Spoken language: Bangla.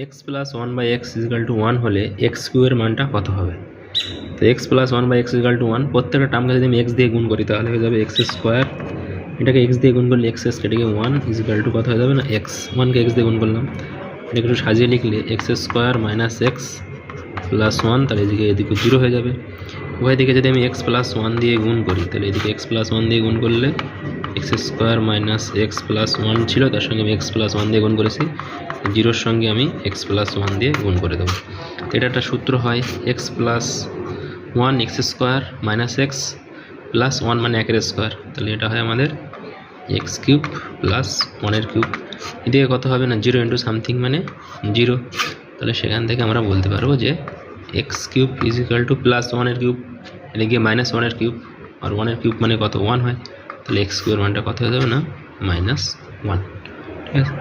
X plus one by x equal to one হলে এক্স কিউয়ের মানটা কত হবে? তো x plus one by x equal to one, প্রত্যেকটা টার্মকে যদি আমি এক্স দিয়ে গুণ করি তাহলে হয়ে যাবে এক্স স্কোয়ার, এটাকে এক্স দিয়ে গুণ করলে এক্স এটাকে ওয়ান ইজিক্যাল টু কত হয়ে যাবে না এক্স, ওয়ানকে এক্স দিয়ে গুণ করলাম, এটাকে একটু সাজিয়ে লিখলে x square minus x plus one, তাহলে এদিকে জিরো হয়ে যাবে। উভয় দিকে যদি আমি এক্স প্লাস ওয়ান দিয়ে গুণ করি তাহলে এদিকে এক্স প্লাস ওয়ান দিয়ে গুণ করলে x square minus x plus one ছিল, তার সঙ্গে আমি এক্স প্লাস ওয়ান দিয়ে গুণ করেছি, জিরোর সঙ্গে আমি এক্স প্লাস ওয়ান দিয়ে গুণ করে দেবো। এটা একটা সূত্র হয় x plus one x square minus x plus one মানে একের স্কোয়ার, তাহলে এটা হয় আমাদের এক্স কিউব প্লাস ওয়ানের কিউব। এদিকে কত হবে না জিরো ইন্টু সামথিং মানে জিরো, তাহলে সেখান থেকে আমরা বলতে পারবো যে x cube is equal to plus ওয়ানের কিউব, এদিকে মাইনাস ওয়ানের কিউব, আর ওয়ানের কিউব মানে কত ওয়ান হয়, তাহলে এক্স কিউবের মানটা কত হয়ে যাবে না মাইনাস ওয়ান। ঠিক আছে।